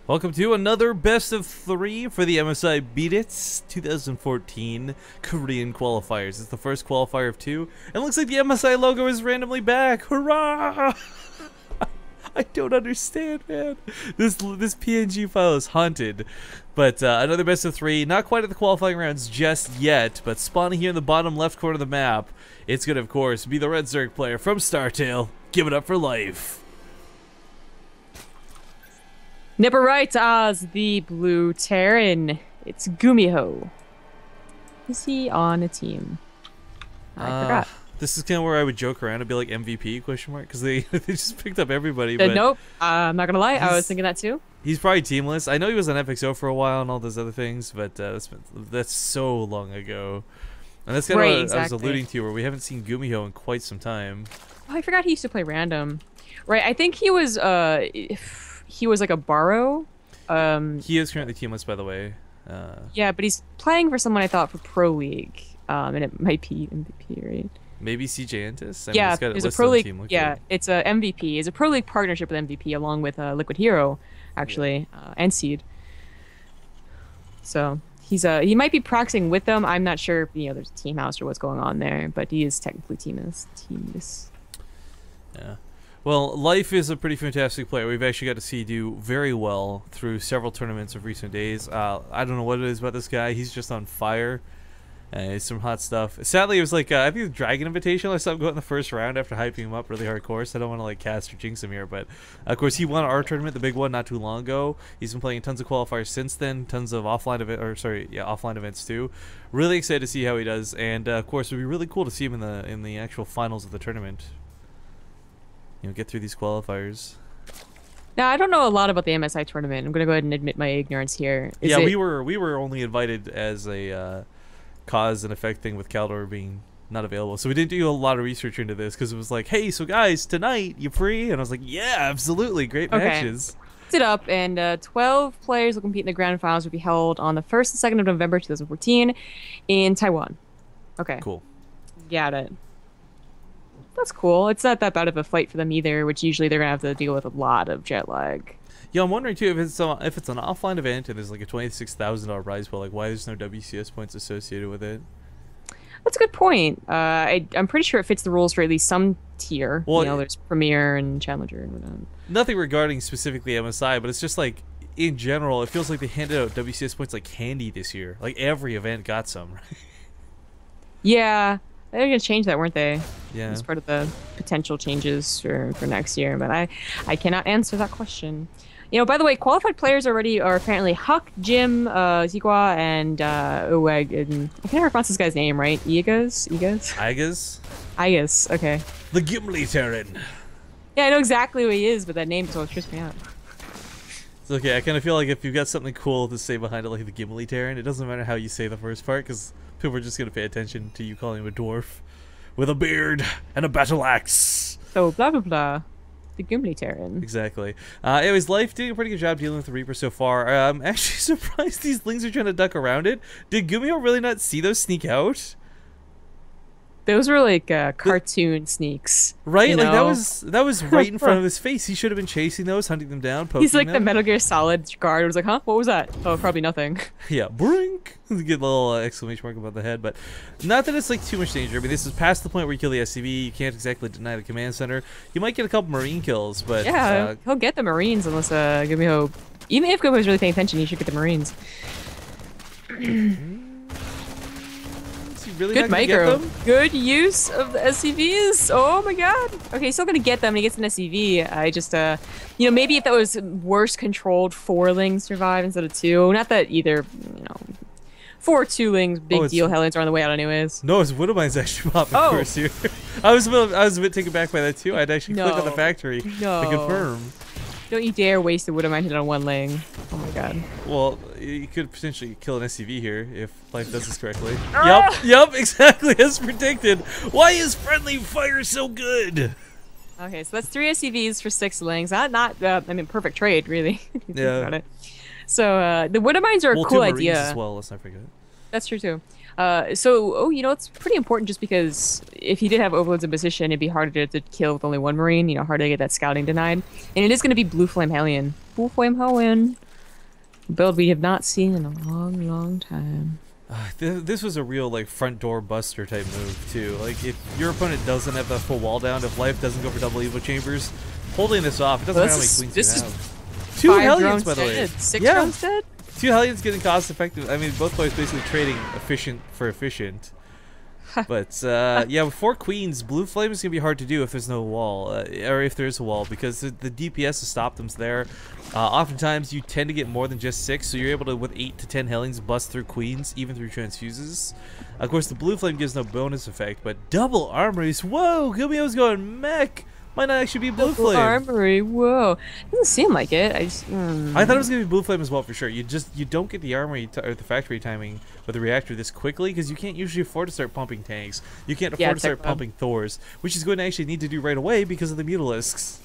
Welcome to another best of 3 for the MSI Beat It 2014 Korean qualifiers. It's the first qualifier of 2, and it looks like the MSI logo is randomly back. Hurrah! I don't understand, man. This PNG file is haunted. But another best of 3, not quite at the qualifying rounds just yet, but spawning here in the bottom left corner of the map. It's gonna, of course, be the Red Zerg player from Startail. Give it up for life. Nipper right as the blue Terran. It's Gumiho. Is he on a team? I forgot. This is kind of where I would joke around and be like MVP question mark because they they just picked up everybody. But Nope. I'm not gonna lie. I was thinking that too. He's probably teamless. I know he was on FXO for a while and all those other things, but that's so long ago. And that's kind of what I was alluding to, where we haven't seen Gumiho in quite some time. Oh, I forgot he used to play random. Right. I think he was like a borrow. He is currently teamless, by the way. Yeah, but he's playing for someone I thought for Pro League, and it might be MVP, right? Maybe CJ Antis? Yeah, it's a Pro League. Yeah, it's a MVP. It's a Pro League partnership with MVP, along with Liquid Hero, actually, and Seed. So he might be practicing with them. I'm not sure if there's a team house or what's going on there, but he is technically teamless. Yeah. Well, Life is a pretty fantastic player. We've actually got to see do very well through several tournaments of recent days. I don't know what it is about this guy. He's just on fire. It's some hot stuff. Sadly, it was like, I think the Dragon Invitational, I saw him go in the first round after hyping him up really hardcore, so I don't want to like cast or jinx him here, but of course he won our tournament, the big one, not too long ago. He's been playing tons of qualifiers since then, tons of offline events too. Really excited to see how he does, and of course it would be really cool to see him in the actual finals of the tournament. Get through these qualifiers. Now, I don't know a lot about the MSI tournament. I'm gonna go ahead and admit my ignorance here. We were only invited as a cause and effect thing with Caldor being not available, so we didn't do a lot of research into this because it was like, hey, so guys, tonight you free? And I was like, yeah, absolutely, great matches. Looked it up, and 12 players will compete in the grand finals. Will be held on the 1st and 2nd of November 2014 in Taiwan. Okay, cool. Got it. That's cool. It's not that bad of a fight for them either, which usually they're gonna have to deal with a lot of jet lag. Yeah, I'm wondering too if it's an offline event and there's like a $26,000 prize pool, like why there's no WCS points associated with it. That's a good point. I'm pretty sure it fits the rules for at least some tier. Well, there's Premier and Challenger and whatnot. Nothing regarding specifically MSI, but it's just like in general, it feels like they handed out WCS points like candy this year. Like every event got some. Right? Yeah. They're going to change that, weren't they? Yeah. As part of the potential changes for next year, but I cannot answer that question. By the way, qualified players already are apparently Huck, Jim, Zikwa, and Uweg, and I can never pronounce this guy's name, right? Igas? Okay. The Gimli Terran. Yeah, I know exactly who he is, but that name just always trips me out. It's okay, I kind of feel like if you've got something cool to say behind it, like the Gimli Terran, it doesn't matter how you say the first part, because people are just going to pay attention to you calling him a dwarf with a beard and a battle axe. So, blah, blah, blah. The Gimli Terran. Exactly. Anyways, Life doing a pretty good job dealing with the Reaper so far. I'm actually surprised these Lings are trying to duck around it. Did Gumiho really not see those sneak out? Those were like cartoon sneaks, right? Like that was right in front of his face. He should have been chasing those, hunting them down, poking He's like them. the Metal Gear Solid guard. It was like, huh? What was that? Oh, probably nothing. Yeah, brink. Get a little exclamation mark above the head, but not that it's like too much danger. I mean, this is past the point where you kill the SCV. You can't exactly deny the command center. You might get a couple Marine kills, but yeah, he'll get the Marines unless Gumiho. Even if Gumiho's really paying attention, he should get the Marines. Really good micro. Good use of the SCVs. Oh my god. Okay, he's still gonna get them. He gets an SCV. I just, maybe if that was worse controlled, 4 Lings survive instead of 2. Not that either, 4 2 Lings, big deal. Hellions are on the way out anyways. No, his Widowmine's actually popping first here. I was a bit taken back by that too. I'd actually click on the factory to confirm. Don't you dare waste the Widowmine hit on 1 Ling. Oh my god. Well, you could potentially kill an SCV here if Life does this correctly. Yup, exactly as predicted. Why is friendly fire so good? Okay, so that's 3 SCVs for 6 Lings. Perfect trade, really. Yeah. About it. So the Widowmines are a cool idea. Marines as well, let's not forget. That's true too. It's pretty important just because if he did have overloads in position, it'd be harder to kill with only 1 Marine, harder to get that scouting denied. And it is going to be Blue Flame Hellion. Blue Flame Hellion. Build we have not seen in a long, long time. This was a real like front door buster type move too. Like if your opponent doesn't have that full wall down, if life doesn't go for double evo chambers, holding this off, it doesn't matter how many queens you have. 2 Hellions, by the way. 6 drones dead? 2 Hellions getting cost effective. I mean, both players basically trading efficient for efficient. But yeah, with 4 queens, blue flame is gonna be hard to do if there's no wall, or if there is a wall, because the DPS to stop them's there. Oftentimes, you tend to get more than just 6, so you're able to, with 8 to 10 Hellions, bust through queens, even through transfuses. Of course, the blue flame gives no bonus effect, but double armories. Whoa, Gumiho's going mech. Might not actually be blue flame. Armory, whoa. Doesn't seem like it. I thought it was gonna be blue flame as well for sure. You don't get the armory or the factory timing with the reactor this quickly because you can't usually afford to start pumping tanks. You can't afford to start pumping Thors, which is going to actually need to do right away because of the Mutalisks.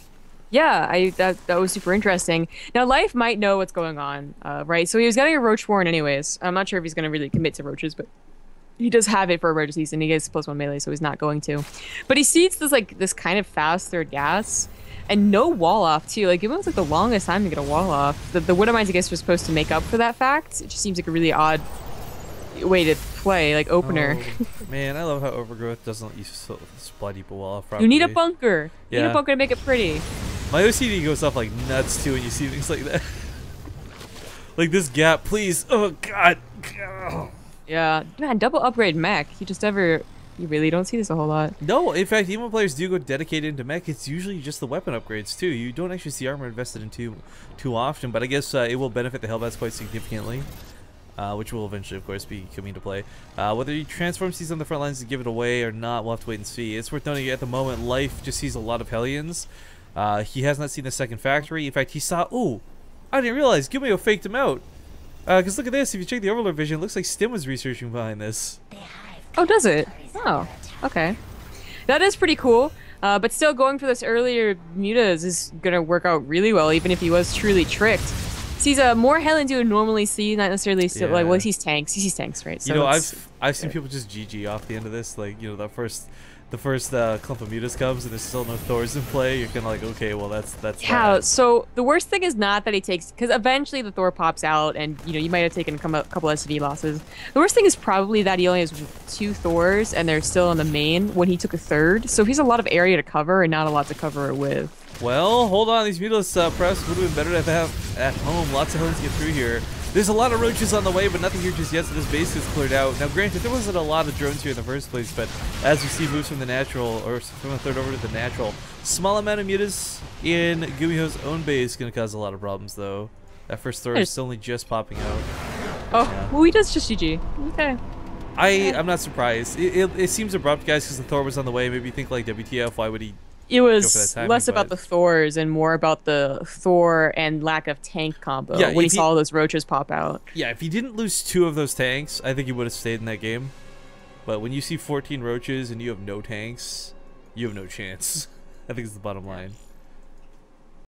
Yeah, that was super interesting. Now, Life might know what's going on, right? So he was getting a Roach Warren anyways. I'm not sure if he's going to really commit to Roaches, but he does have it for emergencies, and he gets +1 melee, so he's not going to. But he sees this kind of fast third gas, and no wall off too. Like, it was like the longest time to get a wall off. The Widowmines, I guess, were supposed to make up for that fact. It just seems like a really odd way to play, like opener. Oh, man, I love how Overgrowth doesn't let you supply deep a wall off properly. You need a bunker. Yeah. You need a bunker to make it pretty. My OCD goes off like nuts too when you see things like that. Like this gap, please. Oh god. Oh. Yeah, man, double upgrade mech. You really don't see this a whole lot. No, in fact, even when players do go dedicated into mech, it's usually just the weapon upgrades too. You don't actually see armor invested in too often, but I guess it will benefit the Hellbats quite significantly, which will eventually, of course, be coming to play. Whether he transforms these on the front lines to give it away or not, we'll have to wait and see. It's worth noting at the moment, Life just sees a lot of Hellions. He has not seen the second factory. In fact, he saw. Ooh, I didn't realize Gumiho faked him out. Because look at this, if you check the Overlord vision, it looks like Stim was researching behind this. Oh, does it? Oh, okay. That is pretty cool. But still, going for this earlier Mutas is going to work out really well, even if he was truly tricked. Sees more Hellions you would normally see, not necessarily still, like, well, he sees tanks. He sees tanks, right? So you know, I've seen people just GG off the end of this. Like, you know, the first clump of Mutas comes and there's still no Thors in play. You're kind of like, okay, well, that's yeah. that. So the worst thing is not that he takes, because eventually the Thor pops out, and you know you might have taken a couple SV losses. The worst thing is probably that he only has 2 Thors and they're still in the main when he took a third. So he has a lot of area to cover and not a lot to cover it with. Well, hold on. These Mutas press would have been better to have at home. Lots of Hellions to get through here. There's a lot of Roaches on the way, but nothing here just yet, so this base is cleared out. Now, granted, there wasn't a lot of drones here in the first place, but as we see moves from the natural, or from the third over to the natural, small amount of Mutas in Gumiho's own base going to cause a lot of problems, though. That first Thor is only just popping out. Oh, yeah. Well, he does just GG. Okay. I'm not surprised. It seems abrupt, guys, because the Thor was on the way. Maybe you think, like, WTF, why would he... It was less about the Thors and more about the Thor and lack of tank combo when he saw all those Roaches pop out. Yeah, if he didn't lose 2 of those tanks, I think he would have stayed in that game. But when you see 14 Roaches and you have no tanks, you have no chance. I think it's the bottom line.